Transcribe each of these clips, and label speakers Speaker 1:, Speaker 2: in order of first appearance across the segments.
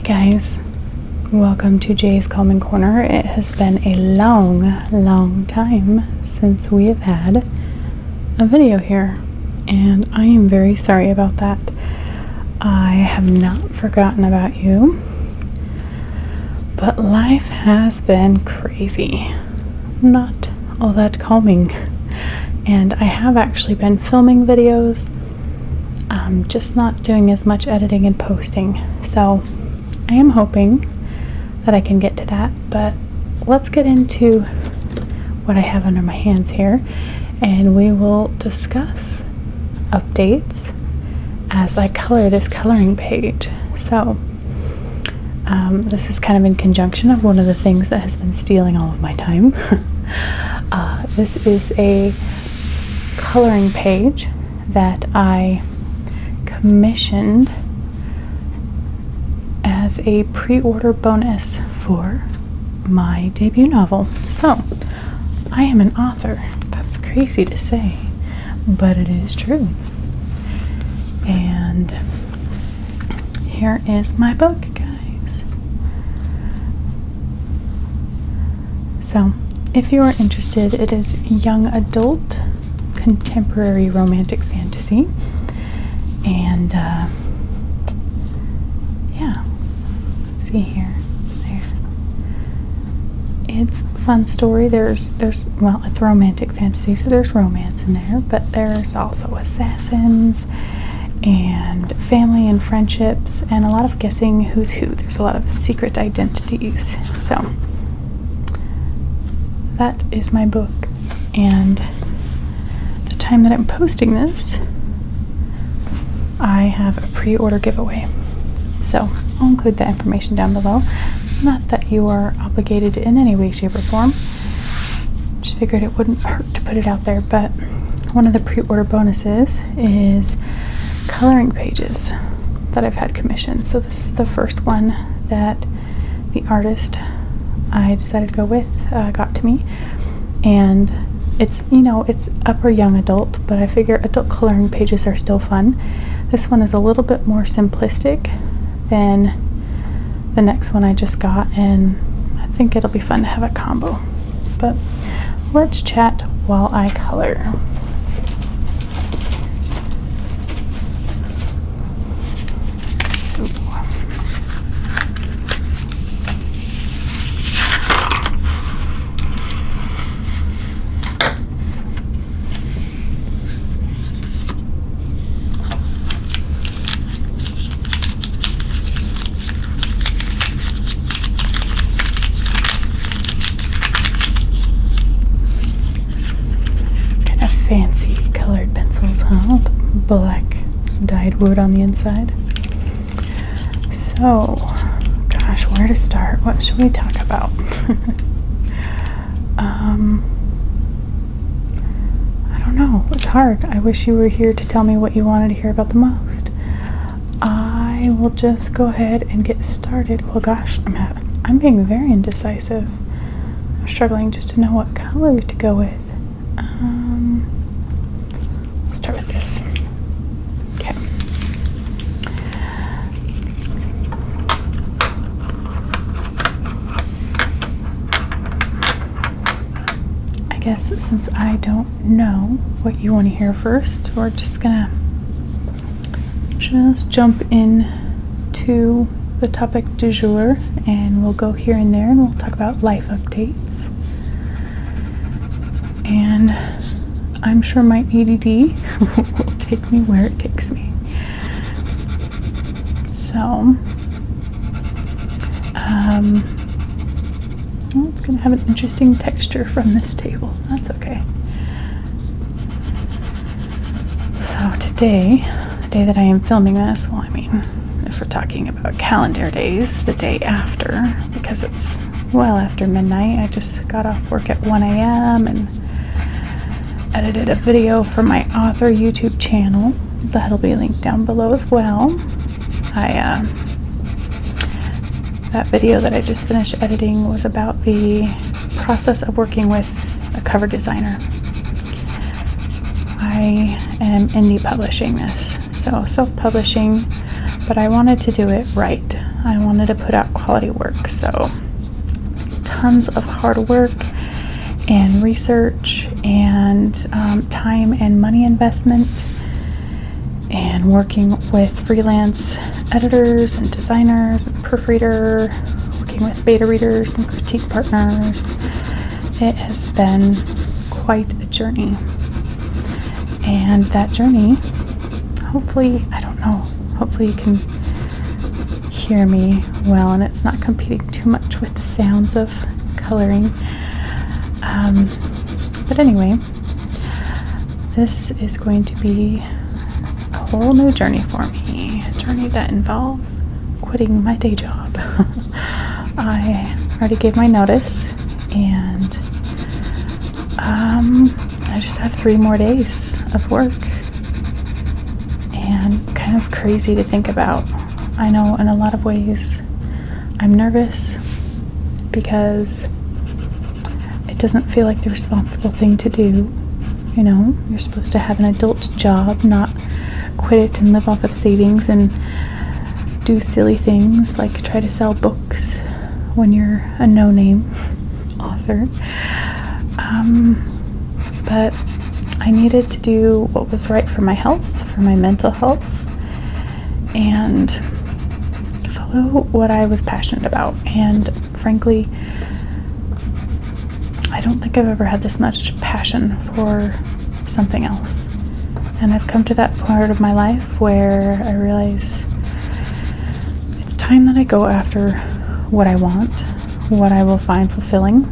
Speaker 1: guys, welcome to Jay's Calming Corner. It has been a long time since we have had a video here, and I am very sorry about that. I have not forgotten about you, but life has been crazy, not all that calming, and I have actually been filming videos, just not doing as much editing and posting, so I am hoping that I can get to that, but let's get into what I have under my hands here, and we will discuss updates as I color this coloring page. So this is kind of in conjunction of one of the things that has been stealing all of my time. This is a coloring page that I commissioned as a pre-order bonus for my debut novel. So I am an author. That's crazy to say, but it is true. And here is my book, guys. So if you are interested, it is young adult contemporary romantic fantasy, and yeah, see here, there. It's a fun story. There's well, it's romantic fantasy, so there's romance in there, but there's also assassins and family and friendships and a lot of guessing who's who. There's a lot of secret identities. So that is my book, and the time that I'm posting this, I have a pre-order giveaway. So I'll include that information down below. Not that you are obligated in any way, shape, or form. Just figured it wouldn't hurt to put it out there. But one of the pre-order bonuses is coloring pages that I've had commissioned. So this is the first one that the artist I decided to go with got to me. And it's, it's upper young adult, but I figure adult coloring pages are still fun. This one is a little bit more simplistic than the next one I just got, and I think it'll be fun to have a combo. But let's chat while I color. Fancy colored pencils, huh? Black dyed wood on the inside. So, gosh, where to start? What should we talk about? I don't know. It's hard. I wish you were here to tell me what you wanted to hear about the most. I will just go ahead and get started. Well, gosh, I'm being very indecisive. I'm struggling just to know what color to go with. Start with this. Okay. I guess since I don't know what you want to hear first, we're just gonna jump in to the topic du jour, and we'll go here and there, and we'll talk about life updates. And I'm sure my ADD will take me where it takes me. So, well, it's going to have an interesting texture from this table. That's okay. So today, the day that I am filming this, well, I mean, if we're talking about calendar days, the day after, because it's well after midnight. I just got off work at 1 a.m. and edited a video for my author YouTube channel. That'll be linked down below as well. That video that I just finished editing was about the process of working with a cover designer. I am indie publishing this, so self-publishing, but I wanted to do it right. I wanted to put out quality work. So tons of hard work and research and time and money investment, and working with freelance editors and designers and proofreader, working with beta readers and critique partners. It has been quite a journey. And that journey, hopefully you can hear me well and it's not competing too much with the sounds of coloring. But anyway, this is going to be a whole new journey for me, a journey that involves quitting my day job. I already gave my notice, and I just have 3 more days of work, and it's kind of crazy to think about. I know in a lot of ways I'm nervous because it doesn't feel like the responsible thing to do. You know, you're supposed to have an adult job, not quit it and live off of savings and do silly things like try to sell books when you're a no-name author. But I needed to do what was right for my health, for my mental health, and follow what I was passionate about. And frankly, I don't think I've ever had this much passion for something else. And I've come to that part of my life where I realize it's time that I go after what I want, what I will find fulfilling.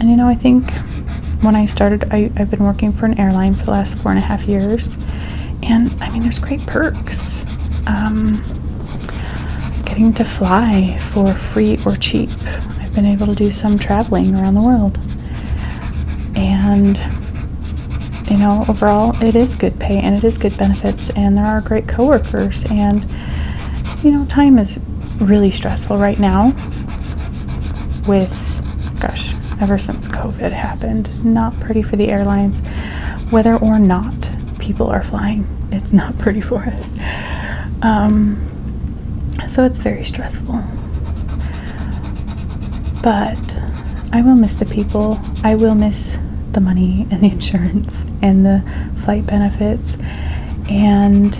Speaker 1: And I think when I started, I've been working for an airline for the last 4.5 years. And there's great perks. Getting to fly for free or cheap. I've been able to do some traveling around the world. And, overall, it is good pay and it is good benefits, and there are great coworkers. And, time is really stressful right now with, ever since COVID happened. Not pretty for the airlines. Whether or not people are flying, it's not pretty for us. So it's very stressful. But I will miss the people. I will miss the money and the insurance and the flight benefits and,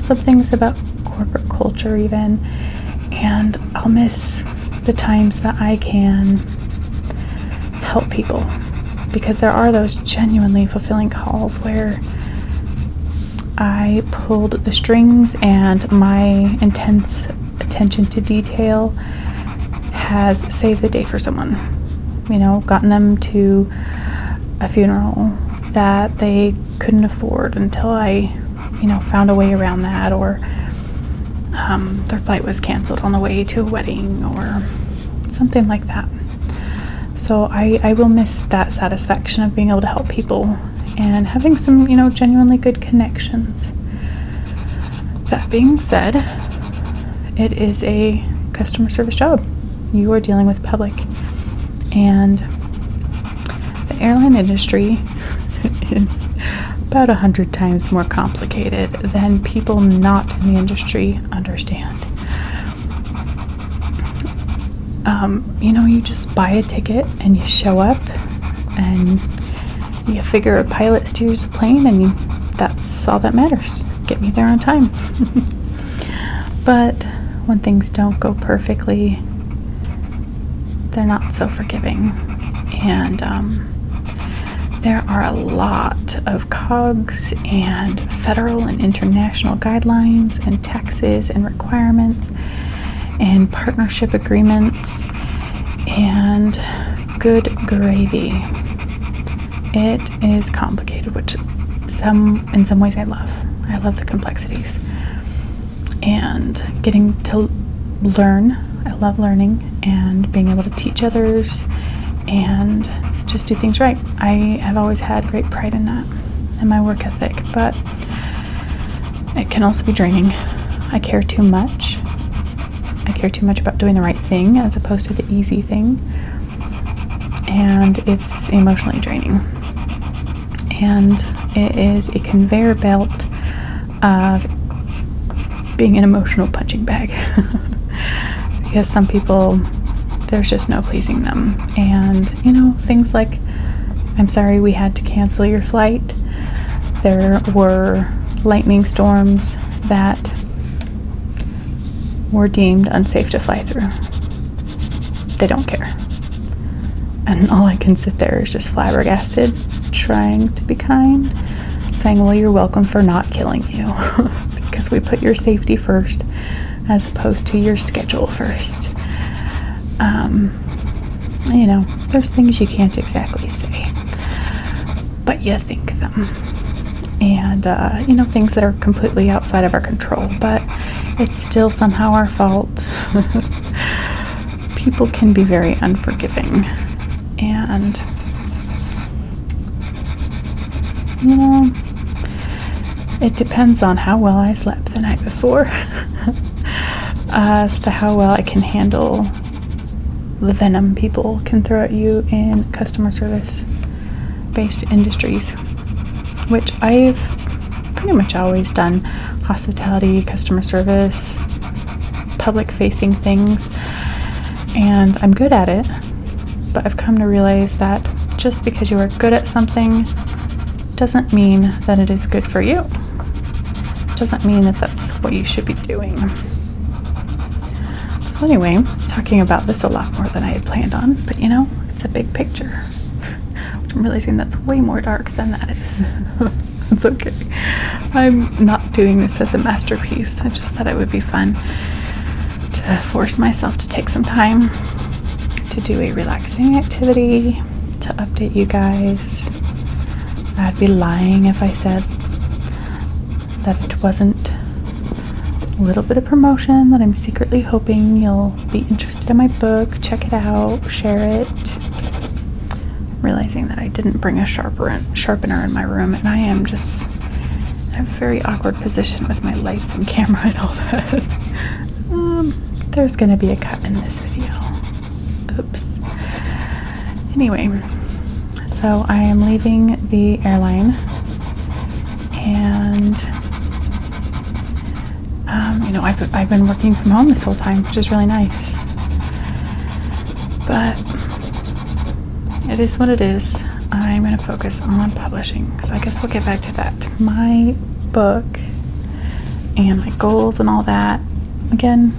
Speaker 1: some things about corporate culture even. And I'll miss the times that I can help people, because there are those genuinely fulfilling calls where I pulled the strings and my intense attention to detail has saved the day for someone. Gotten them to a funeral that they couldn't afford until I, found a way around that, or their flight was canceled on the way to a wedding or something like that. So I will miss that satisfaction of being able to help people and having some, genuinely good connections. That being said, it is a customer service job. You are dealing with public, and the airline industry is about 100 times more complicated than people not in the industry understand. You just buy a ticket and you show up and you figure a pilot steers the plane, and that's all that matters. Get me there on time. But when things don't go perfectly, they're not so forgiving. And there are a lot of cogs and federal and international guidelines and taxes and requirements and partnership agreements and good gravy. It is complicated, which in some ways I love. I love the complexities and getting to learn. I love learning and being able to teach others and just do things right. I have always had great pride in that, in my work ethic, but it can also be draining. I care too much. I care too much about doing the right thing as opposed to the easy thing, and it's emotionally draining. And it is a conveyor belt of being an emotional punching bag. Because some people, there's just no pleasing them. And, things like, I'm sorry we had to cancel your flight. There were lightning storms that were deemed unsafe to fly through. They don't care. And all I can sit there is just flabbergasted, trying to be kind, saying, well, you're welcome for not killing you. Because we put your safety first as opposed to your schedule first. There's things you can't exactly say, but you think them. And, things that are completely outside of our control, but it's still somehow our fault. People can be very unforgiving. And, it depends on how well I slept the night before as to how well I can handle the venom people can throw at you in customer service based industries, which I've pretty much always done. Hospitality, customer service, public facing things, and I'm good at it. But I've come to realize that just because you are good at something doesn't mean that it is good for you. Doesn't mean that that's what you should be doing. So anyway, talking about this a lot more than I had planned on, but it's a big picture, which I'm realizing that's way more dark than that is. It's okay. I'm not doing this as a masterpiece. I just thought it would be fun to force myself to take some time to do a relaxing activity, to update you guys. I'd be lying if I said that it wasn't a little bit of promotion, that I'm secretly hoping you'll be interested in my book, check it out, share it. Realizing that I didn't bring a sharpener in my room, and I am just in a very awkward position with my lights and camera and all that. There's going to be a cut in this video. Oops. Anyway, so I am leaving the airline, and I've been working from home this whole time, which is really nice. But it is what it is. I'm going to focus on publishing, so I guess we'll get back to that. My book and my goals and all that. Again,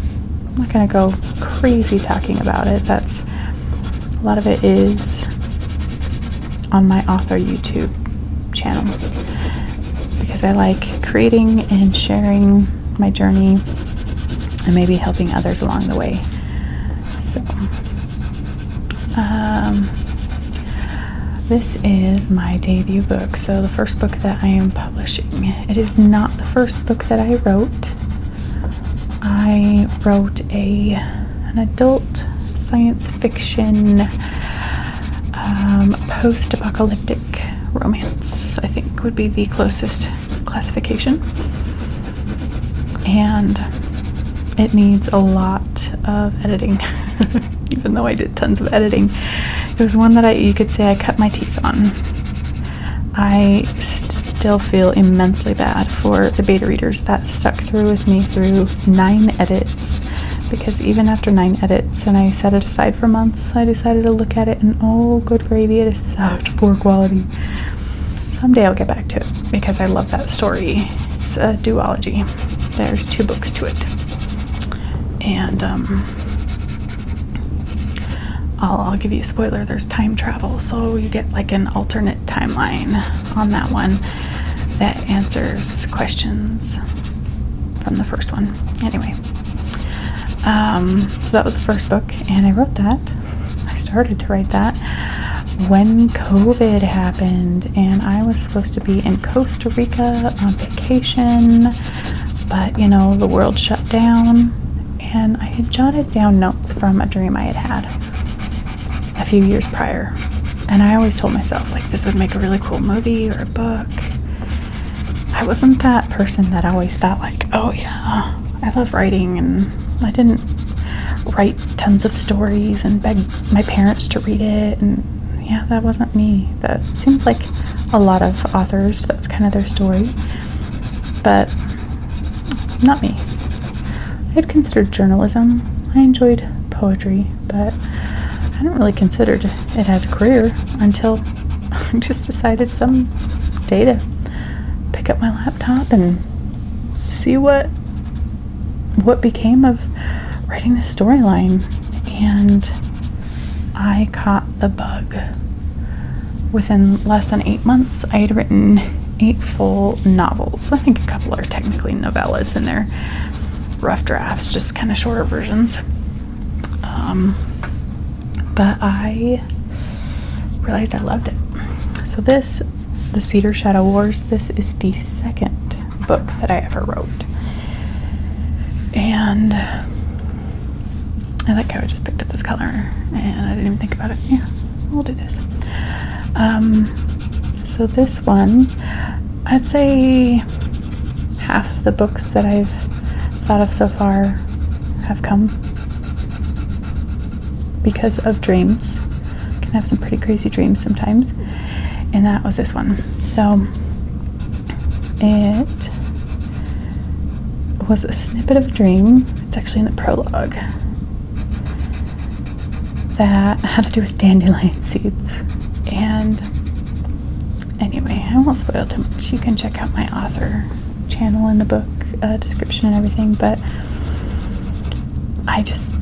Speaker 1: I'm not going to go crazy talking about it. A lot of it is on my author YouTube channel, because I like creating and sharing my journey and maybe helping others along the way. So this is my debut book, so the first book that I am publishing. It is not the first book that I wrote. I wrote an adult science fiction post-apocalyptic romance, I think would be the closest classification. And it needs a lot of editing, even though I did tons of editing. It was one that you could say I cut my teeth on. I still feel immensely bad for the beta readers that stuck through with me through 9 edits, because even after 9 edits, and I set it aside for months, I decided to look at it and oh, good gravy, it is such poor quality. Someday I'll get back to it, because I love that story. It's a duology. There's 2 books to it. And I'll give you a spoiler, there's time travel, so you get like an alternate timeline on that one that answers questions from the first one. Anyway, so that was the first book, and I wrote that. I started to write that when COVID happened, and I was supposed to be in Costa Rica on vacation, but the world shut down, and I had jotted down notes from a dream I had had a few years prior, and I always told myself, like, this would make a really cool movie or a book. I wasn't that person that always thought, like, oh yeah, I love writing, and I didn't write tons of stories and beg my parents to read it, and yeah, that wasn't me. That seems like a lot of authors, that's kind of their story, but not me. I'd considered journalism. I enjoyed poetry, but I hadn't really considered it as a career until I just decided some day to pick up my laptop and see what became of writing this storyline. And I caught the bug. Within less than 8 months, I had written 8 full novels. I think a couple are technically novellas in their rough drafts, just kind of shorter versions. But I realized I loved it. So this, The Cedar Shadow Wars, this is the second book that I ever wrote. And I like how I just picked up this color and I didn't even think about it. Yeah, we'll do this. So this one, I'd say half of the books that I've thought of so far have come because of dreams. I can have some pretty crazy dreams sometimes, and that was this one. So it was a snippet of a dream. It's actually in the prologue that had to do with dandelion seeds. And anyway, I won't spoil too much. You can check out my author channel in the book description and everything, but I just,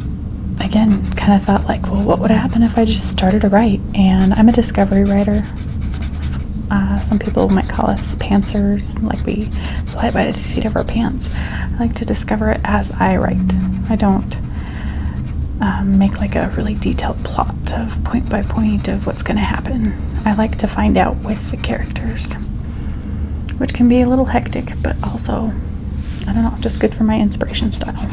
Speaker 1: again, kind of thought like, well, what would happen if I just started to write? And I'm a discovery writer. Some people might call us pantsers, like we fly by the seat of our pants. I like to discover it as I write. I don't make like a really detailed plot of point by point of what's going to happen. I like to find out with the characters, which can be a little hectic, but also, I don't know, just good for my inspiration style.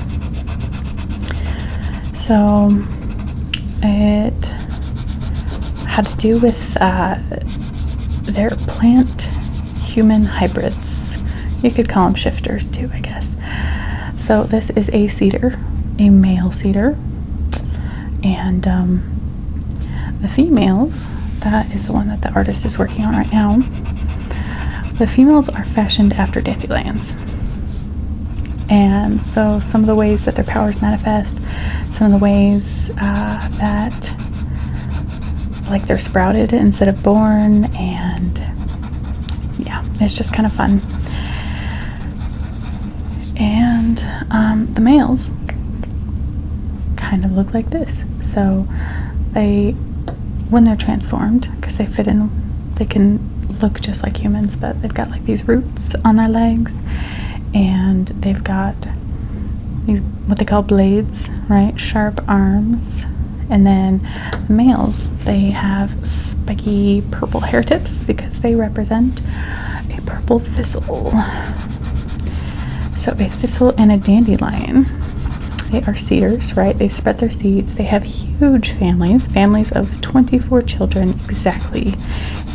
Speaker 1: So it had to do with their plant-human hybrids. You could call them shifters too, I guess. So this is a cedar, a male cedar, and the females, that is the one that the artist is working on right now. The females are fashioned after dandelions. And so some of the ways that their powers manifest, some of the ways that like they're sprouted instead of born, and yeah, it's just kind of fun. And the males kind of look like this. So when they're transformed, because they fit in, they can look just like humans, but they've got like these roots on their legs, and they've got these what they call blades, right? Sharp arms. And then the males, they have spiky purple hair tips because they represent a purple thistle. So a thistle and a dandelion, they are cedars, right? They spread their seeds. They have huge families of 24 children exactly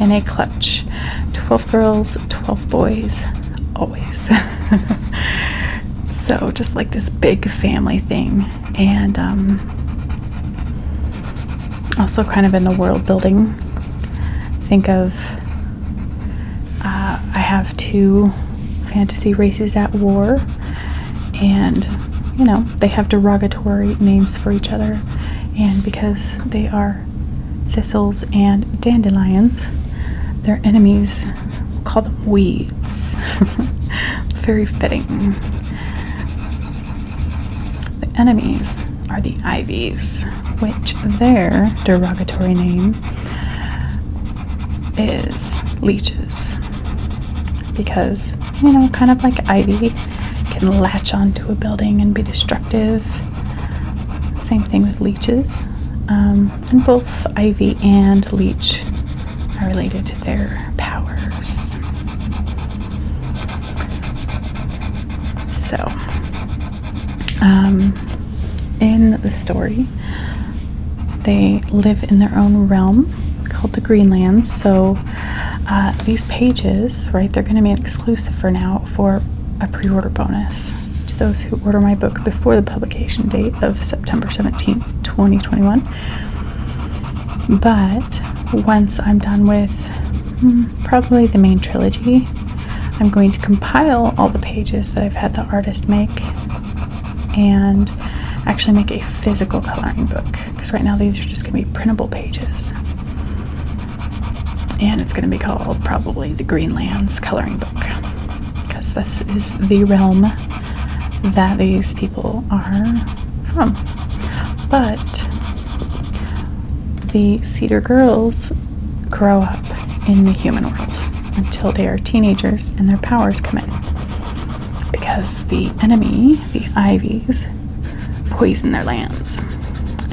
Speaker 1: in a clutch. 12 girls, 12 boys, always. So just like this big family thing. And also kind of in the world building, think of I have 2 fantasy races at war, and you know, they have derogatory names for each other, and because they are thistles and dandelions, their enemies call them weeds. It's very fitting. The enemies are the ivies, which their derogatory name is leeches, because, you know, kind of like ivy can latch onto a building and be destructive. Same thing with leeches. And both ivy and leech are related to their powers. So, in the story, they live in their own realm called the Greenlands. So these pages, right, they're going to be exclusive for now for a pre-order bonus to those who order my book before the publication date of September 17th, 2021. But once I'm done with probably the main trilogy, I'm going to compile all the pages that I've had the artist make and actually make a physical coloring book, because right now these are just going to be printable pages. And it's going to be called probably the Greenlands coloring book, because this is the realm that these people are from. But the Cedar girls grow up in the human world until they are teenagers and their powers come in, because the enemy, the Ivies, poison their lands.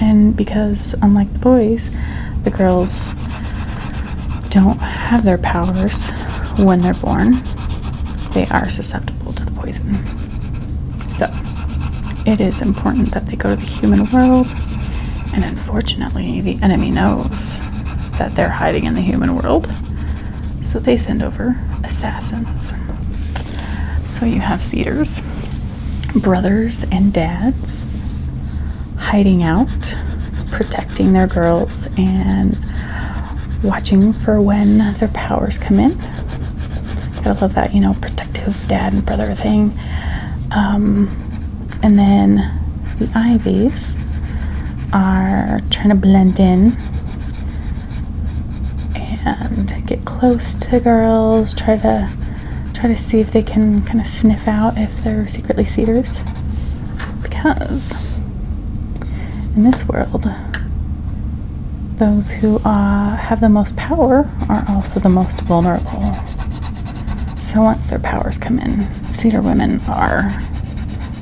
Speaker 1: And because, unlike the boys, the girls don't have their powers when they're born, they are susceptible to the poison. So it is important that they go to the human world, and unfortunately the enemy knows that they're hiding in the human world, so they send over assassins. So you have Cedars, brothers and dads, hiding out, protecting their girls, and watching for when their powers come in. Gotta love that, protective dad and brother thing. And then the Ivies are trying to blend in and get close to girls, try to see if they can kind of sniff out if they're secretly Cedars, because in this world, those who have the most power are also the most vulnerable. So once their powers come in, Cedar women are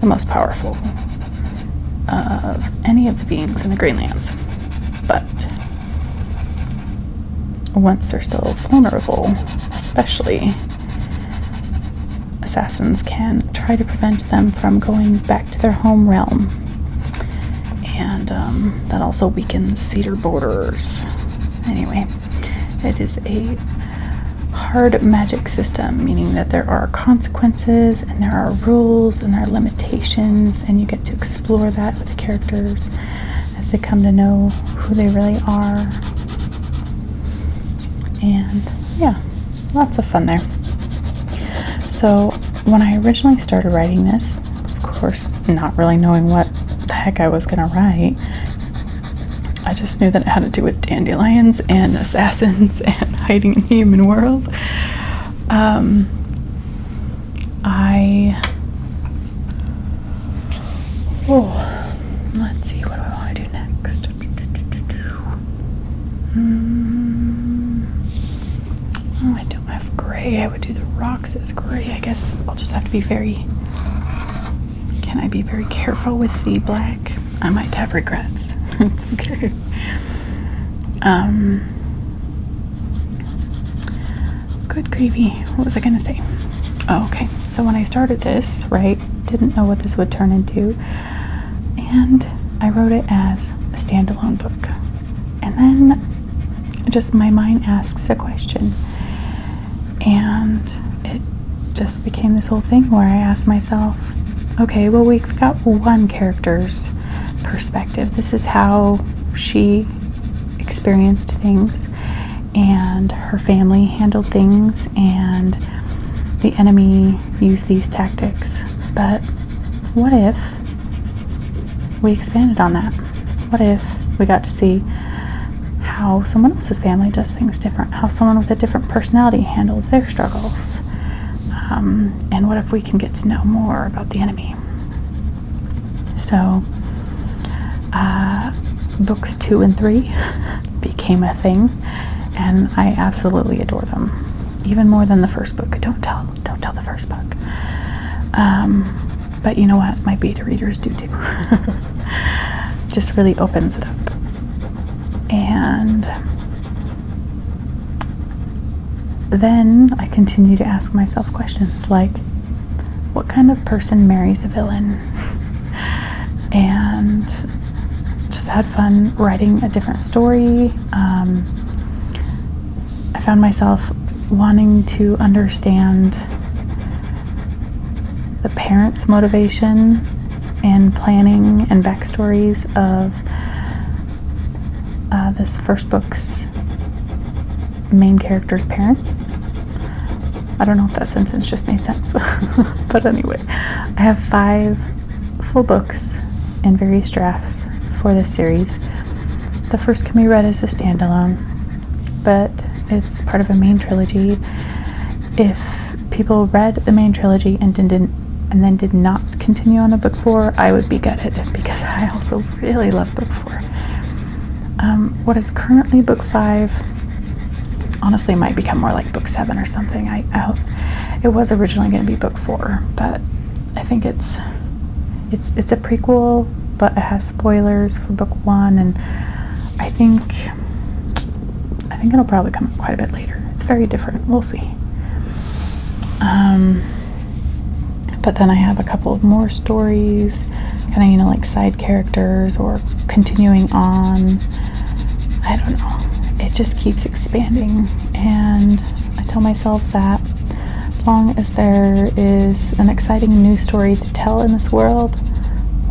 Speaker 1: the most powerful of any of the beings in the Greenlands. But once they're still vulnerable, especially, assassins can try to prevent them from going back to their home realm. And that also weakens Cedar borders. Anyway, it is a hard magic system, meaning that there are consequences and there are rules and there are limitations, and you get to explore that with the characters as they come to know who they really are. And yeah, lots of fun there. So when I originally started writing this, of course not really knowing what the heck I was gonna write, I just knew that it had to do with dandelions and assassins and hiding in the human world. Let's see, what do I want to do next? I don't have gray. I would do the rocks as gray. I guess I'll just have to be can I be very careful with the black? I might have regrets. It's okay. Good gravy. What was I gonna say? Oh, okay. So when I started this, right, didn't know what this would turn into, and I wrote it as a standalone book. And then just my mind asks a question, and it just became this whole thing where I asked myself, okay, well, we've got one character's perspective. This is how she experienced things, and her family handled things, and the enemy used these tactics. But what if we expanded on that? What if we got to see how someone else's family does things different, how someone with a different personality handles their struggles? And what if we can get to know more about the enemy? So books 2 and 3 became a thing, and I absolutely adore them, even more than the first book. Don't tell the first book. But you know what? My beta readers do too. Just really opens it up. And then I continue to ask myself questions like, what kind of person marries a villain? And just had fun writing a different story. I found myself wanting to understand the parents' motivation and planning and backstories of this first book's main character's parents. I don't know if that sentence just made sense. But anyway, I have 5 multiple books in various drafts for this series. The first can be read as a standalone, but it's part of a main trilogy. If people read the main trilogy and then did not continue on to book 4, I would be gutted, because I also really love book 4. What is currently book 5 honestly might become more like book 7 or something. I hope. It was originally going to be book 4, but I think it's a prequel, but it has spoilers for book 1, and I think it'll probably come up quite a bit later. It's very different. We'll see. But then I have a couple of more stories, kind of, like side characters or continuing on. I don't know. It just keeps expanding, and I tell myself that as long as there is an exciting new story to tell in this world,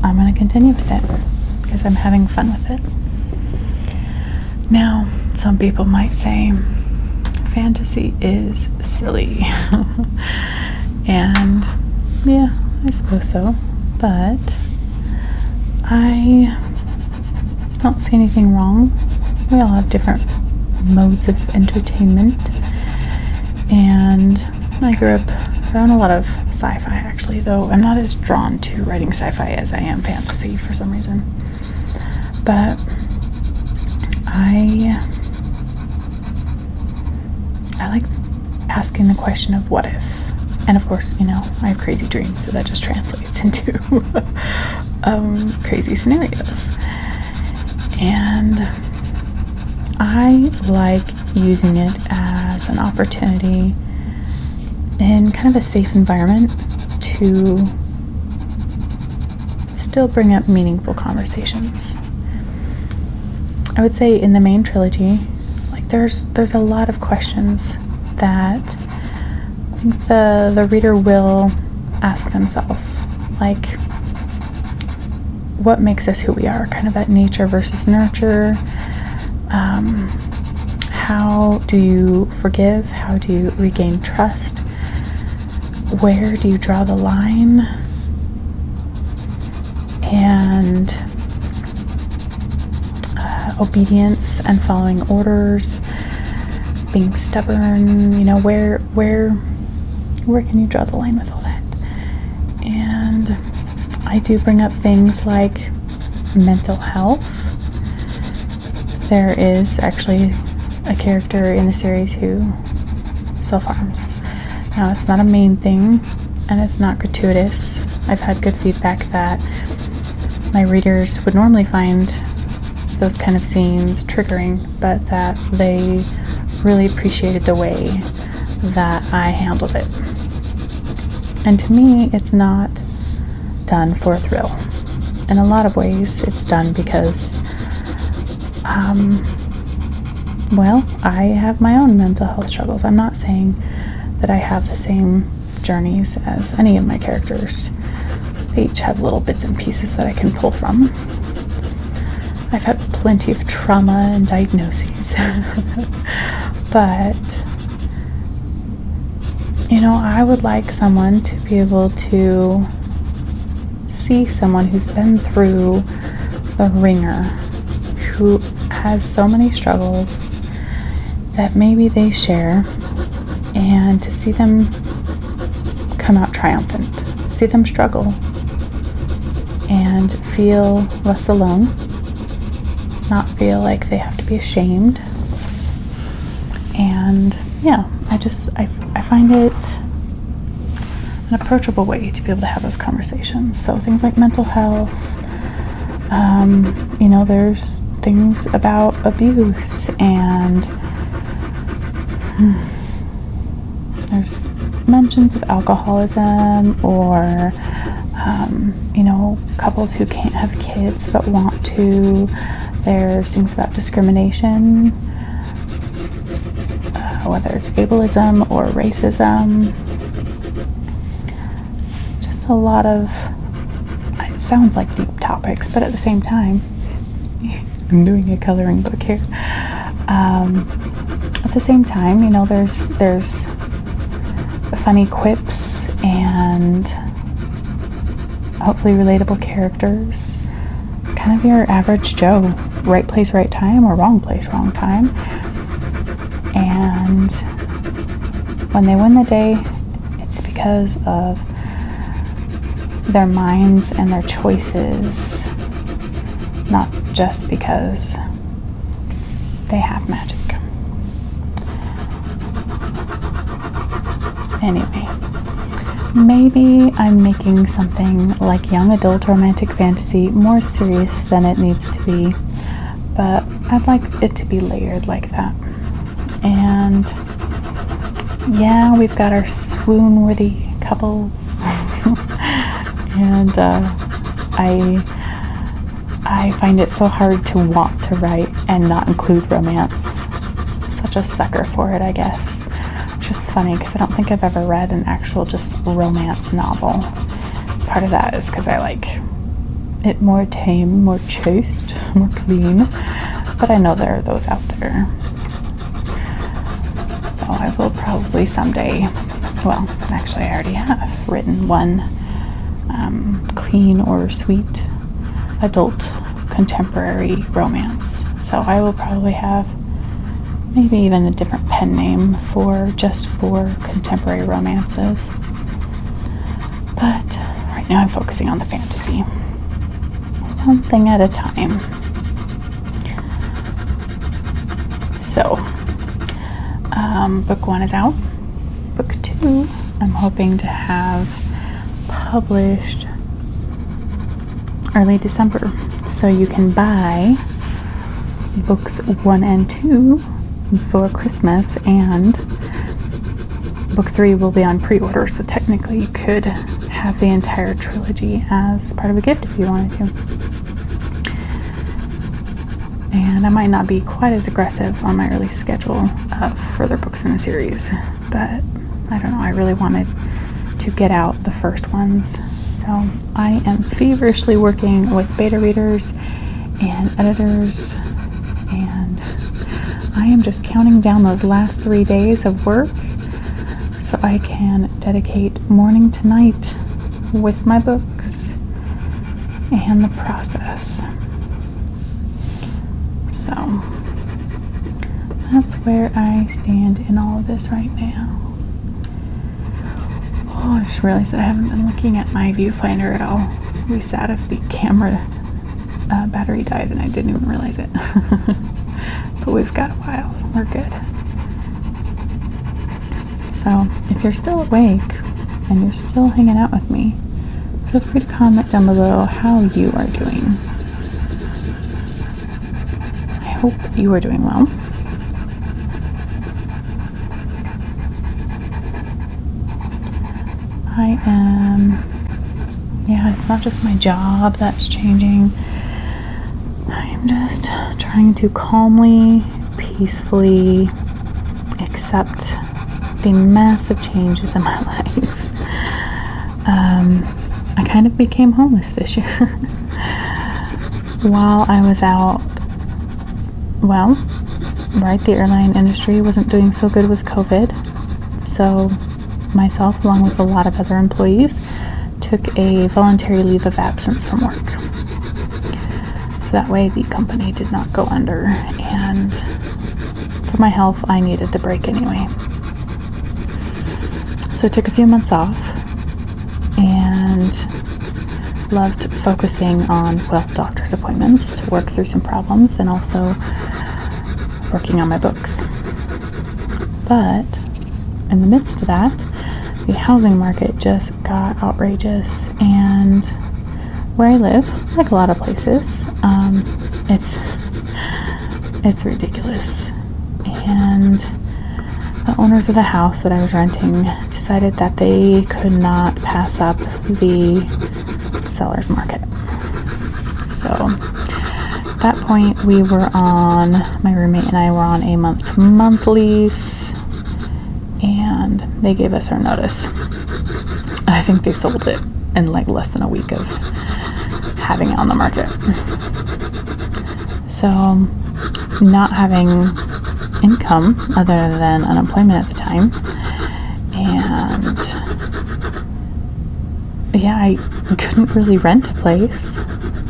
Speaker 1: I'm going to continue with it because I'm having fun with it. Now, some people might say fantasy is silly. And yeah, I suppose so. But I don't see anything wrong. We all have different modes of entertainment. And I grew up around a lot of sci-fi, actually, though I'm not as drawn to writing sci-fi as I am fantasy for some reason. But I like asking the question of what if. And of course, I have crazy dreams, so that just translates into crazy scenarios. And I like using it as an opportunity in kind of a safe environment to still bring up meaningful conversations. I would say in the main trilogy, like there's a lot of questions that I think the reader will ask themselves, like, what makes us who we are, kind of that nature versus nurture. How do you forgive? How do you regain trust? Where do you draw the line? And obedience and following orders, being stubborn, where can you draw the line with all that? And I do bring up things like mental health. There is actually a character in the series who self-harms. Now, it's not a main thing, and it's not gratuitous. I've had good feedback that my readers would normally find those kind of scenes triggering, but that they really appreciated the way that I handled it. And to me, it's not done for a thrill. In a lot of ways, it's done because, I have my own mental health struggles. I'm not saying that I have the same journeys as any of my characters. They each have little bits and pieces that I can pull from. I've had plenty of trauma and diagnoses. But, I would like someone to be able to see someone who's been through the ringer, who has so many struggles that maybe they share, and to see them come out triumphant, see them struggle and feel less alone, not feel like they have to be ashamed. And I find it an approachable way to be able to have those conversations. So things like mental health, there's things about abuse, and there's mentions of alcoholism, or couples who can't have kids but want to. There's things about discrimination, whether it's ableism or racism. Just a lot of, it sounds like deep topics, but at the same time, I'm doing a coloring book here. At the same time, there's funny quips and hopefully relatable characters, kind of your average Joe, right place, right time, or wrong place, wrong time. And when they win the day, it's because of their minds and their choices, not just because they have magic. Anyway, maybe I'm making something like young adult romantic fantasy more serious than it needs to be, but I'd like it to be layered like that. And yeah, we've got our swoon-worthy couples, and I find it so hard to want to write and not include romance. Such a sucker for it, I guess. Which is funny because I don't think I've ever read an actual just romance novel. Part of that is because I like it more tame, more chaste, more clean. But I know there are those out there. So I will probably someday, well, actually I already have written one clean or sweet adult contemporary romance. So I will probably have maybe even a different pen name for contemporary romances. But right now I'm focusing on the fantasy. One thing at a time. So, book 1 is out. Book 2, I'm hoping to have published early December. So you can buy books 1 and 2 for Christmas, and book 3 will be on pre-order, so technically you could have the entire trilogy as part of a gift if you wanted to. And I might not be quite as aggressive on my release schedule of further books in the series, but I don't know, I really wanted to get out the first ones. So I am feverishly working with beta readers and editors, and I am just counting down those last 3 days of work so I can dedicate morning to night with my books and the process. So that's where I stand in all of this right now. Oh, I just realized that I haven't been looking at my viewfinder at all. We sat if the camera battery died and I didn't even realize it. But we've got a while. We're good. So if you're still awake and you're still hanging out with me, feel free to comment down below how you are doing. I hope you are doing well. I am, yeah, it's not just my job that's changing. I'm just trying to calmly, peacefully accept the massive changes in my life. I kind of became homeless this year. While I was out, well, right, the airline industry wasn't doing so good with COVID. So myself, along with a lot of other employees, took a voluntary leave of absence from work. So that way the company did not go under, and for my health, I needed the break anyway. So I took a few months off and loved focusing on, well, doctor's appointments to work through some problems, and also working on my books. But in the midst of that, the housing market just got outrageous, and where I live, like a lot of places, it's ridiculous. And the owners of the house that I was renting decided that they could not pass up the seller's market. So at that point, my roommate and I were on a month-to-month lease, and they gave us our notice. I think they sold it in like less than a week of having it on the market. So not having income other than unemployment at the time, and yeah, I couldn't really rent a place.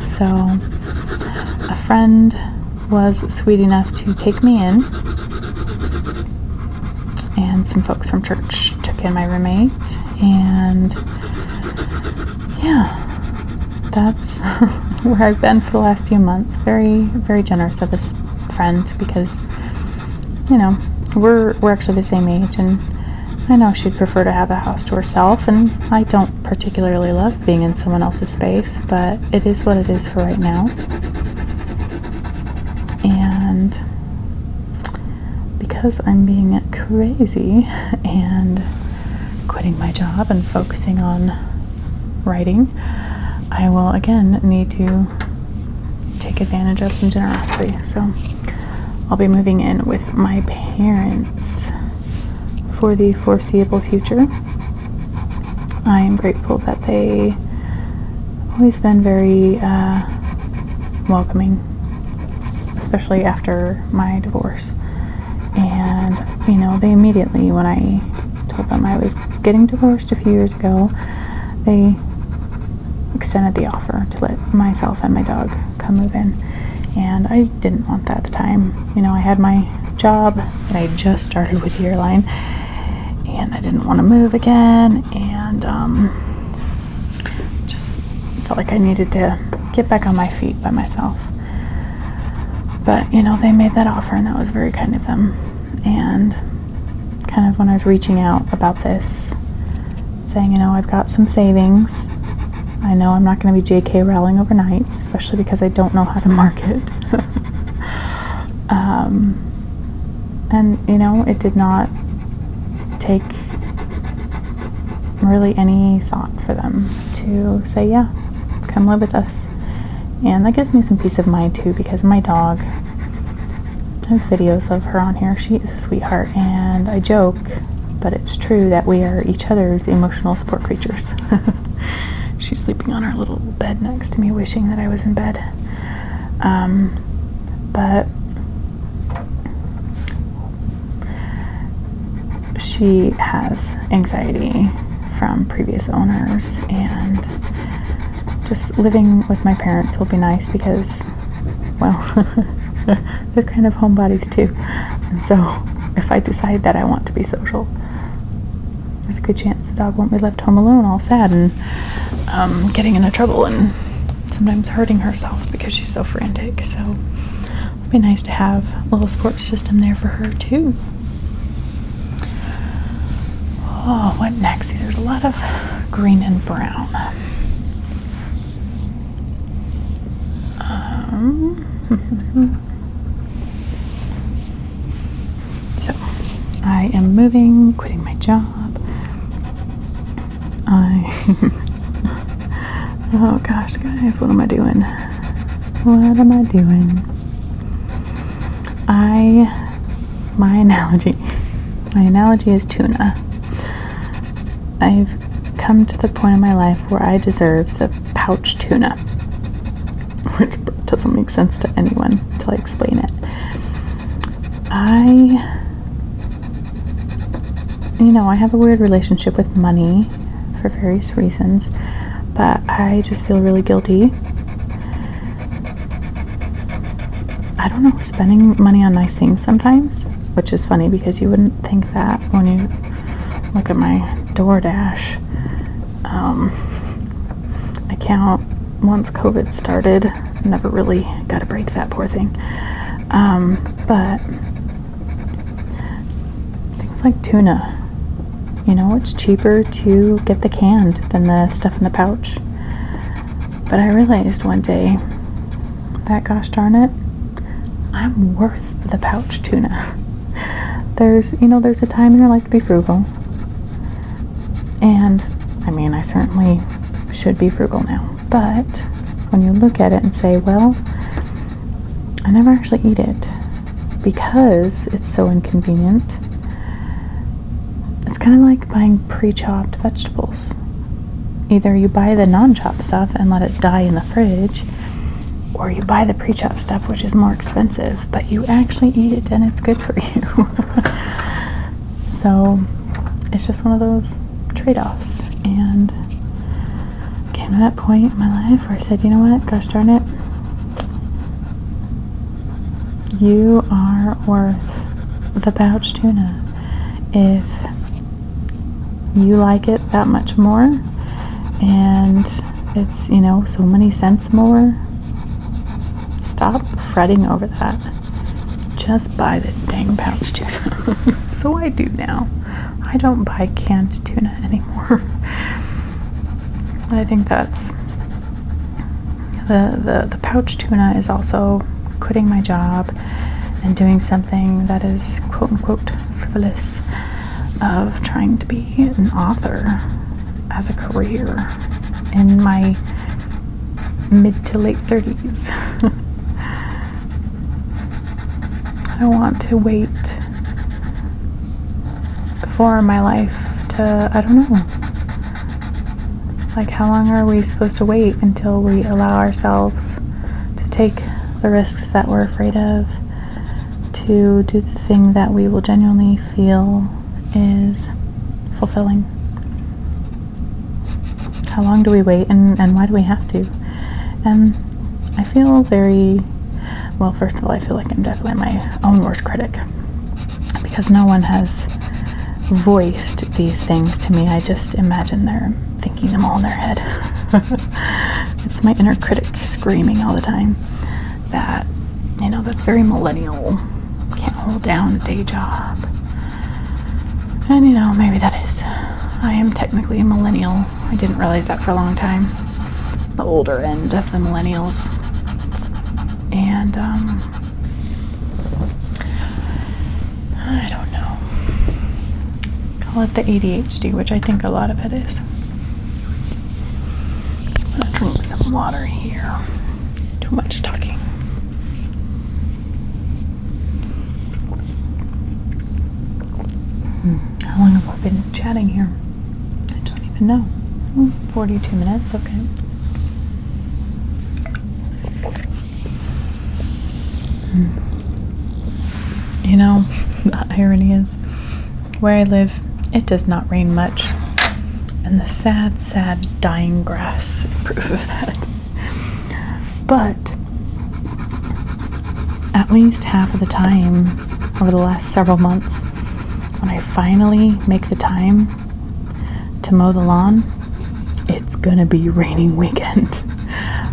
Speaker 1: So a friend was sweet enough to take me in, and some folks from church took in my roommate, and yeah, that's where I've been for the last few months. Very, very generous of this friend, because, you know, we're actually the same age, and I know she'd prefer to have the house to herself, and I don't particularly love being in someone else's space, but it is what it is for right now. And because I'm being crazy and quitting my job and focusing on writing, I will again need to take advantage of some generosity. So I'll be moving in with my parents for the foreseeable future. I am grateful that they always been very welcoming, especially after my divorce. And, you know, they immediately, when I told them I was getting divorced a few years ago, they extended the offer to let myself and my dog come move in. And I didn't want that at the time. You know, I had my job that I just started with the airline, and I didn't want to move again, and just felt like I needed to get back on my feet by myself. But, you know, they made that offer, and that was very kind of them. And kind of when I was reaching out about this, saying, you know, I've got some savings. I know I'm not going to be J.K. Rowling overnight, especially because I don't know how to market. And, you know, it did not take really any thought for them to say, yeah, come live with us. And that gives me some peace of mind too, because my dog, I have videos of her on here. She is a sweetheart, and I joke, but it's true that we are each other's emotional support creatures. She's sleeping on our little bed next to me, wishing that I was in bed. But she has anxiety from previous owners, and just living with my parents will be nice because, well, they're kind of homebodies too. And so if I decide that I want to be social, there's a good chance the dog won't be left home alone all sad and getting into trouble and sometimes hurting herself because she's so frantic. So it'd be nice to have a little support system there for her too. Oh, what next? See, there's a lot of green and brown. So I am moving, quitting my job. Oh gosh, guys, what am I doing? What am I doing? My analogy is tuna. I've come to the point in my life where I deserve the pouch tuna, which doesn't make sense to anyone until I explain it. I have a weird relationship with money for various reasons, but I just feel really guilty. I don't know, spending money on nice things sometimes, which is funny because you wouldn't think that when you look at my DoorDash account. Once COVID started, never really got a break, that poor thing. But things like tuna, it's cheaper to get the canned than the stuff in the pouch. But I realized one day that, gosh darn it, I'm worth the pouch tuna. There's a time in your life to be frugal. And, I certainly should be frugal now. But when you look at it and say, well, I never actually eat it because it's so inconvenient. It's kind of like buying pre-chopped vegetables. Either you buy the non-chopped stuff and let it die in the fridge, or you buy the pre-chopped stuff, which is more expensive, but you actually eat it and it's good for you. So it's just one of those trade-offs. And came to that point in my life where I said, you know what, gosh darn it, you are worth the pouch tuna. If you like it that much more, and it's, you know, so many cents more, stop fretting over that. Just buy the dang pouch tuna. So I do now. I don't buy canned tuna anymore. I think that's the pouch tuna is also quitting my job and doing something that is quote unquote frivolous, of trying to be an author as a career in my mid to late 30s. I want to wait for my life to, I don't know, like how long are we supposed to wait until we allow ourselves to take the risks that we're afraid of, to do the thing that we will genuinely feel is fulfilling? How long do we wait, and why do we have to? And I feel very, well, first of all, I feel like I'm definitely my own worst critic, because no one has voiced these things to me. I just imagine they're thinking them all in their head. It's my inner critic screaming all the time that, you know, that's very millennial. Can't hold down a day job. And, you know, maybe that is. I am technically a millennial. I didn't realize that for a long time. The older end of the millennials. And, I don't know. Call it the ADHD, which I think a lot of it is. I'm gonna drink some water here. Too much talking. How long have I been chatting here? I don't even know. 42 minutes, okay. You know, the irony is, where I live, it does not rain much. And the sad, sad dying grass is proof of that. But at least half of the time over the last several months, when I finally make the time to mow the lawn, it's gonna be raining weekend.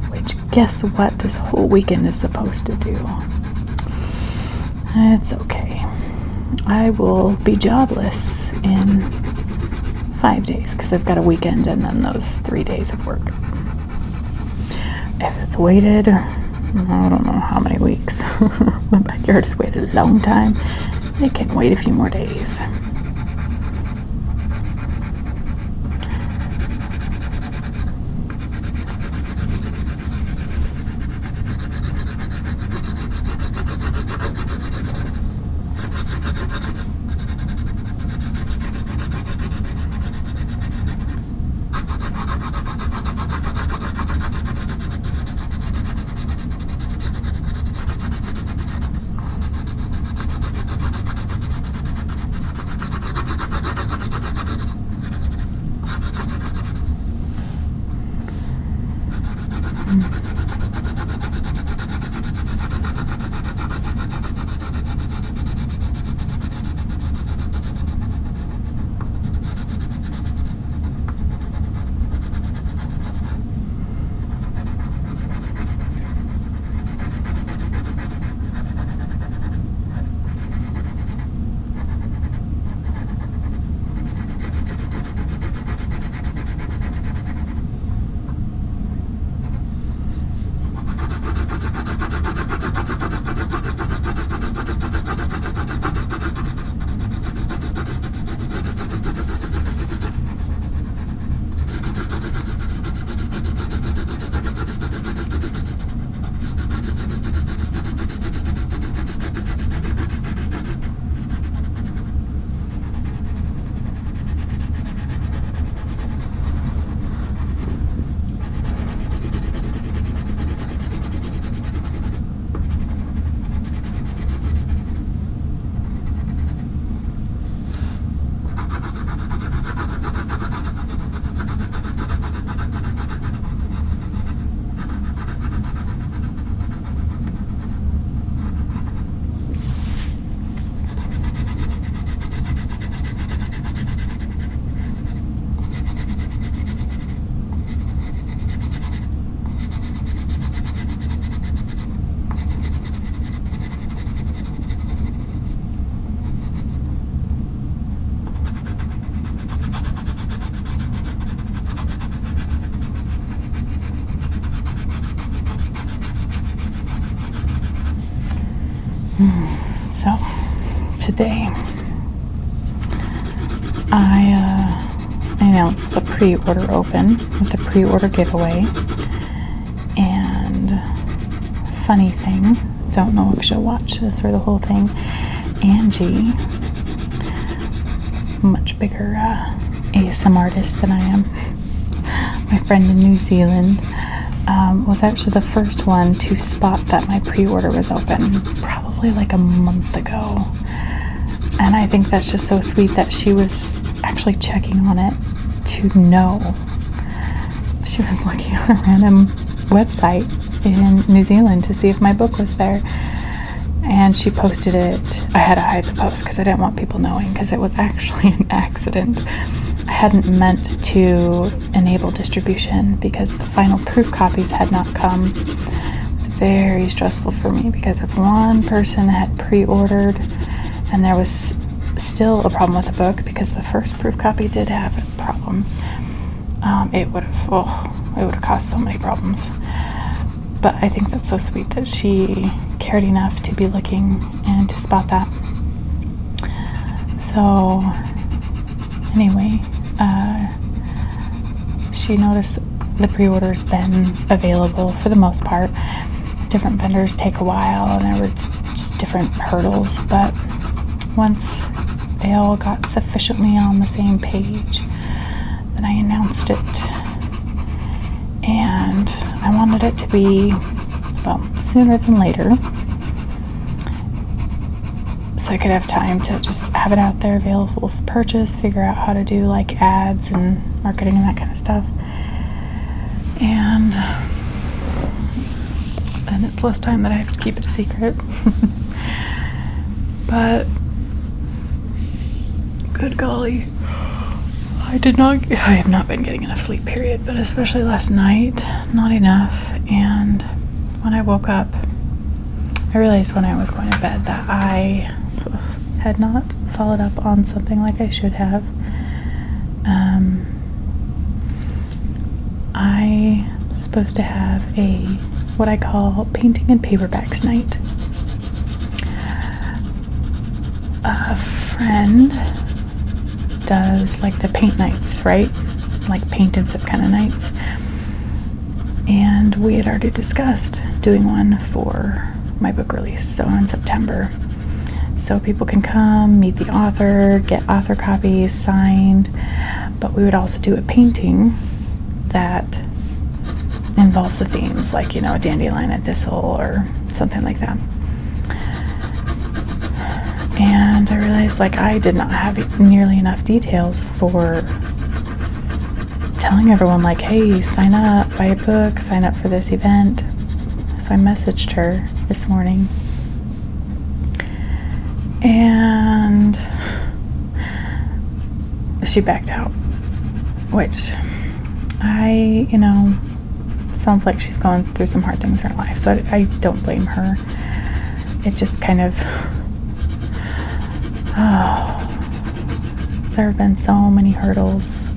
Speaker 1: Which, guess what this whole weekend is supposed to do? It's okay. I will be jobless in 5 days because I've got a weekend and then those 3 days of work. If it's waited, I don't know how many weeks. My backyard has waited a long time. It can wait a few more days. So today I announced the pre-order open with the pre-order giveaway, and funny thing, don't know if she'll watch this or the whole thing, Angie, much bigger ASM artist than I am, my friend in New Zealand, was actually the first one to spot that my pre-order was open, probably like a month ago. And I think that's just so sweet that she was actually checking on it to know. She was looking at a random website in New Zealand to see if my book was there. And she posted it. I had to hide the post because I didn't want people knowing, because it was actually an accident. I hadn't meant to enable distribution because the final proof copies had not come. It was very stressful for me because if one person had pre-ordered and there was still a problem with the book because the first proof copy did have problems, it would have caused so many problems. But I think that's so sweet that she cared enough to be looking and to spot that. So anyway, she noticed the pre-order's been available for the most part. Different vendors take a while and there were just different hurdles, but once they all got sufficiently on the same page, then I announced it. And I wanted it to be, well, sooner than later, so I could have time to just have it out there available for purchase, figure out how to do like ads and marketing and that kind of stuff. And then it's less time that I have to keep it a secret. But good golly, I have not been getting enough sleep, period, but especially last night, not enough. And when I woke up, I realized when I was going to bed that I had not followed up on something like I should have. I'm supposed to have what I call painting and paperbacks night. A friend does like the paint nights, right? Like paint and sip kind of nights. And we had already discussed doing one for my book release, so in September. So people can come, meet the author, get author copies signed, but we would also do a painting that involves the themes, like, a dandelion and thistle or something like that. And I realized I did not have nearly enough details for telling everyone hey, sign up, buy a book, sign up for this event. So I messaged her this morning and she backed out, which sounds like she's going through some hard things in her life, so I don't blame her. It just kind of, there have been so many hurdles.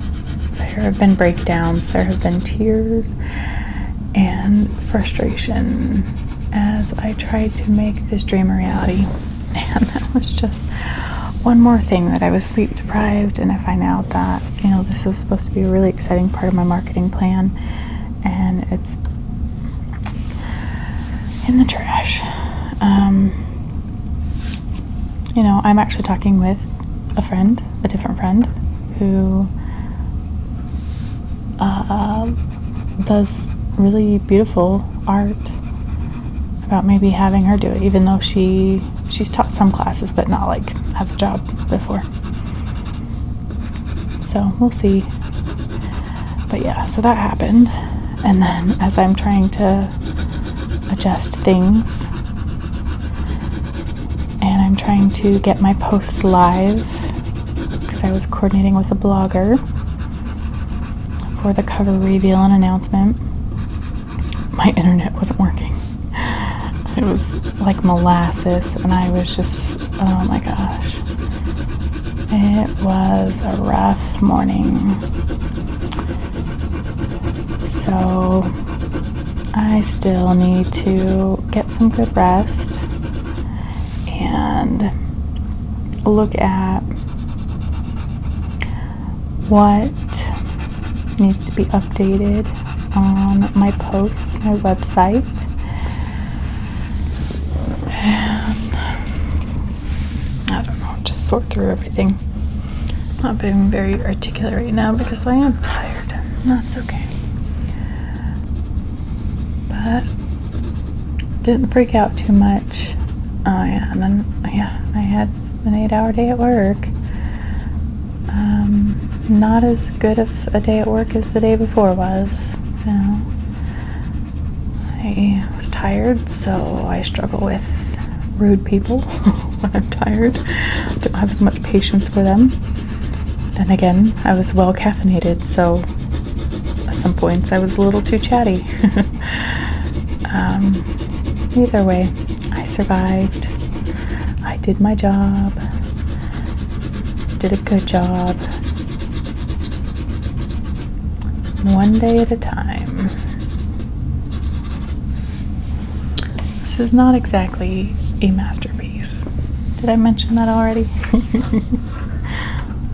Speaker 1: There have been breakdowns, there have been tears and frustration as I tried to make this dream a reality. And that was just one more thing that I was sleep deprived, and I find out that, this is supposed to be a really exciting part of my marketing plan, and it's in the trash. I'm actually talking with a different friend, who does really beautiful art, about maybe having her do it, even though she's taught some classes, but not has a job before. So we'll see. But yeah, so that happened. And then as I'm trying to adjust things, and I'm trying to get my posts live, because I was coordinating with a blogger for the cover reveal and announcement, my internet wasn't working. It was like molasses, and I was just, oh my gosh. It was a rough morning. So I still need to get some good rest and look at what needs to be updated on my posts, my website. And I don't know, just sort through everything. I'm not being very articulate right now because I am tired. That's okay. But didn't freak out too much. Oh yeah, and then I had an 8-hour day at work. Not as good of a day at work as the day before was. You know, I was tired, so I struggle with rude people when I'm tired. I don't have as much patience for them. Then again, I was well caffeinated, so at some points I was a little too chatty. Either way, I survived. I did my job. Did a good job. One day at a time. This is not exactly a masterpiece. Did I mention that already?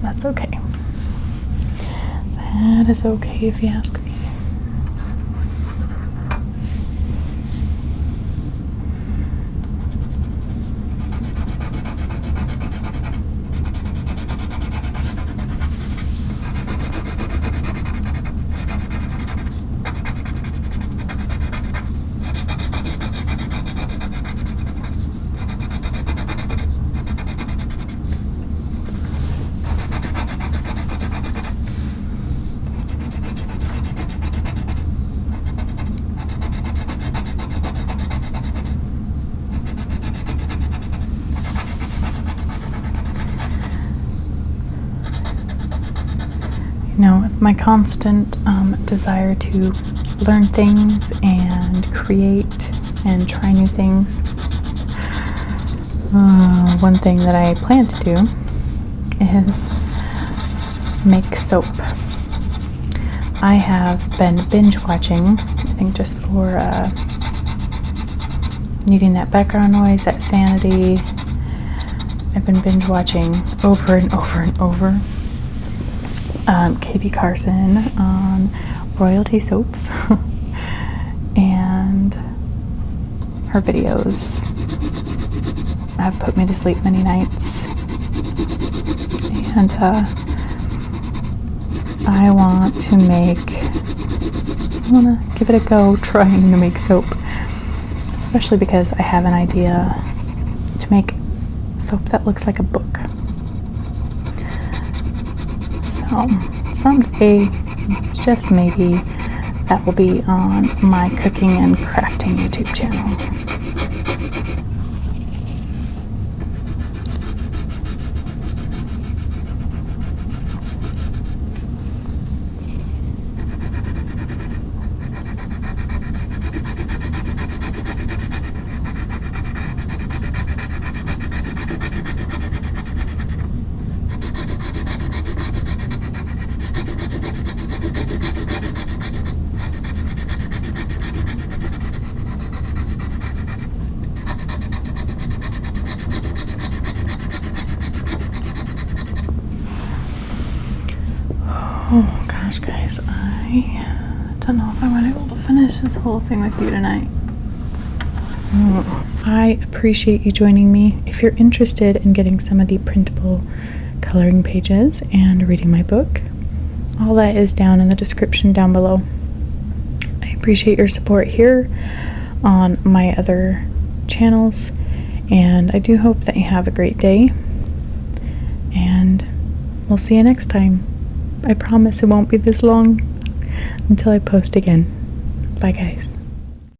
Speaker 1: That's okay. That is okay if you ask me. You know, with my constant desire to learn things and create and try new things, one thing that I plan to do is make soap. I have been binge watching, I think just for needing that background noise, that sanity. I've been binge watching over and over and over Katie Carson on royalty soaps and her videos have put me to sleep many nights, and I want to give it a go trying to make soap, especially because I have an idea to make soap that looks like a book. So someday, just maybe, that will be on my cooking and crafting YouTube channel. Oh gosh, guys, I don't know if I'm going to be able to finish this whole thing with you tonight. I appreciate you joining me. If you're interested in getting some of the printable coloring pages and reading my book, all that is down in the description down below. I appreciate your support here on my other channels, and I do hope that you have a great day, and we'll see you next time. I promise it won't be this long until I post again. Bye, guys.